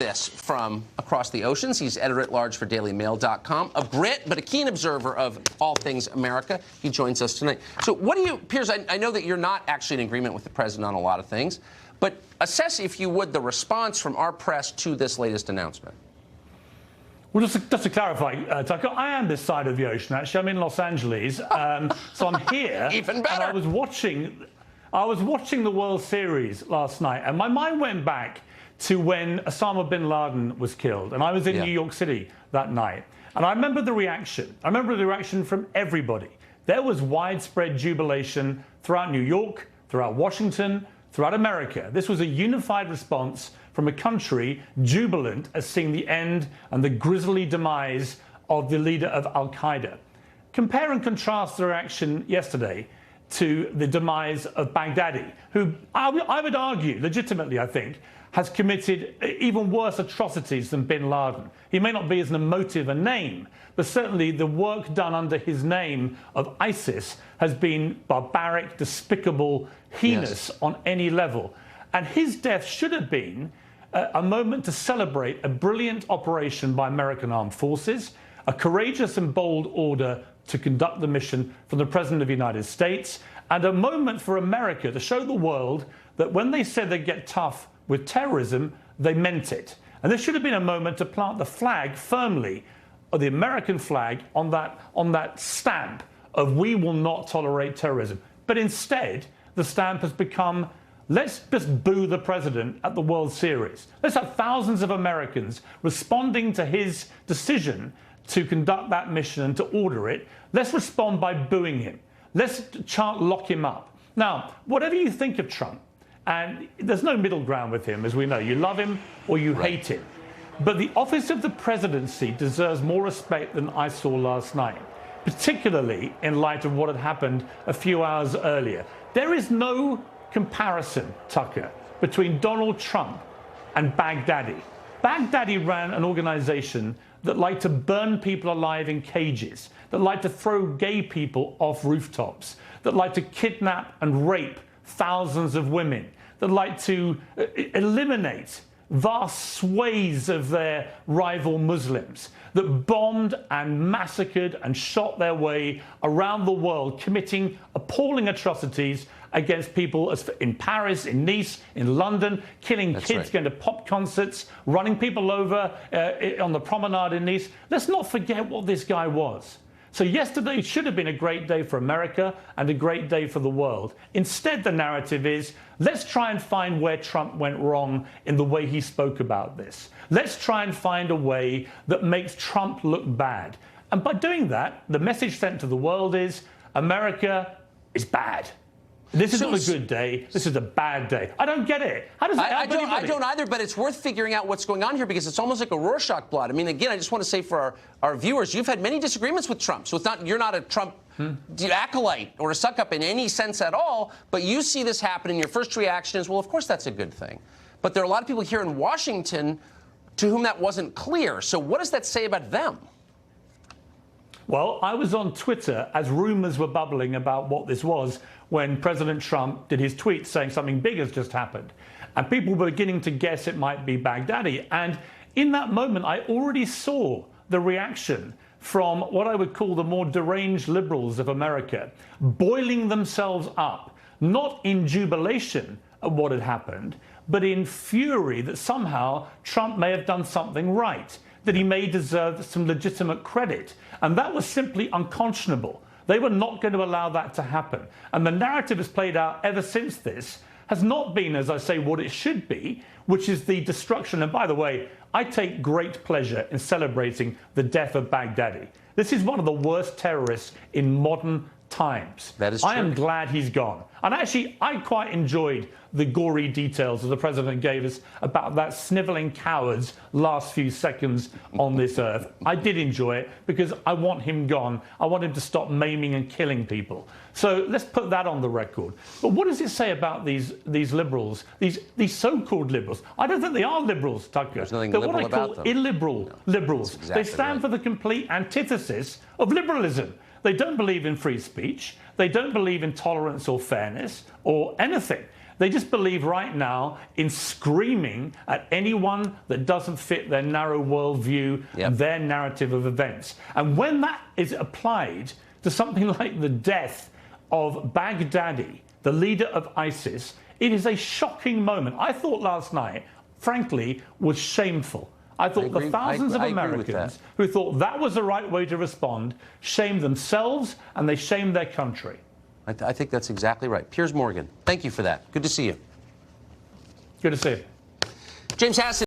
This from across the oceans. He's editor-at-large for DailyMail.com. A Brit, but a keen observer of all things America. He joins us tonight. So what do you, Piers, I know that you're not actually in agreement with the president on a lot of things, but assess, if you would, the response from our press to this latest announcement. Well, just to clarify, Tucker, I am this side of the ocean, actually. I'm in Los Angeles, so I'm here. Even better. And I was watching the World Series last night, and my mind went back to when Osama bin Laden was killed. And I was in New York City that night. And I remember the reaction. I remember the reaction from everybody. There was widespread jubilation throughout New York, throughout Washington, throughout America. This was a unified response from a country jubilant at seeing the end and the grisly demise of the leader of Al-Qaeda. Compare and contrast the reaction yesterday to the demise of Baghdadi, who I would argue, legitimately I think, has committed even worse atrocities than bin Laden. He may not be as emotive a name, but certainly the work done under his name of ISIS has been barbaric, despicable, heinous on any level. And his death should have been a moment to celebrate a brilliant operation by American armed forces, a courageous and bold order to conduct the mission from the President of the United States, and a moment for America to show the world that when they said they'd get tough with terrorism, they meant it. And this should have been a moment to plant the flag firmly, or the American flag, on that stamp of we will not tolerate terrorism. But instead, the stamp has become, let's just boo the president at the World Series. Let's have thousands of Americans responding to his decision to conduct that mission and to order it. Let's respond by booing him. Let's chant lock him up. Now, whatever you think of Trump, and there's no middle ground with him, as we know. You love him or you hate him. But the office of the presidency deserves more respect than I saw last night, particularly in light of what had happened a few hours earlier. There is no comparison, Tucker, between Donald Trump and Baghdadi. Baghdadi ran an organization that liked to burn people alive in cages, that liked to throw gay people off rooftops, that liked to kidnap and rape thousands of women, that like to eliminate vast swathes of their rival Muslims, that bombed and massacred and shot their way around the world, committing appalling atrocities against people in Paris, in Nice, in London, killing kids, going to pop concerts, running people over on the promenade in Nice. Let's not forget what this guy was. So yesterday should have been a great day for America and a great day for the world. Instead, the narrative is, let's try and find where Trump went wrong in the way he spoke about this. Let's try and find a way that makes Trump look bad. And by doing that, the message sent to the world is, America is bad. This isn't a good day. This is a bad day. I don't get it. How does it help anybody? I don't either, but it's worth figuring out what's going on here, because it's almost like a Rorschach blot. I mean, again, I just want to say for our viewers, you've had many disagreements with Trump. So it's not, you're not a Trump acolyte or a suck-up in any sense at all, but you see this happen, and your first reaction is, well, of course that's a good thing. But there are a lot of people here in Washington to whom that wasn't clear. So what does that say about them? Well, I was on Twitter as rumors were bubbling about what this was when President Trump did his tweet saying something big has just happened. And people were beginning to guess it might be Baghdadi. And in that moment, I already saw the reaction from what I would call the more deranged liberals of America, boiling themselves up, not in jubilation at what had happened, but in fury that somehow Trump may have done something right, that he may deserve some legitimate credit. And that was simply unconscionable. They were not going to allow that to happen. And the narrative has played out ever since this, has not been, as I say, what it should be, which is the destruction. And by the way, I take great pleasure in celebrating the death of Baghdadi. This is one of the worst terrorists in modern times. That is true. I am glad he's gone. And actually, I quite enjoyed the gory details that the president gave us about that sniveling coward's last few seconds on this earth. I did enjoy it because I want him gone. I want him to stop maiming and killing people. So let's put that on the record. But what does it say about these liberals, these so-called liberals? I don't think they are liberals, Tucker. There's nothing They're liberal what I call about them. illiberal liberals. Exactly they stand for the complete antithesis of liberalism. They don't believe in free speech. They don't believe in tolerance or fairness or anything. They just believe right now in screaming at anyone that doesn't fit their narrow worldview and their narrative of events. And when that is applied to something like the death of Baghdadi, the leader of ISIS, it is a shocking moment. I thought last night, frankly, was shameful. I thought the thousands of Americans who thought that was the right way to respond shamed themselves and they shamed their country. I think that's exactly right. Piers Morgan, thank you for that. Good to see you. Good to see you. James Hassan.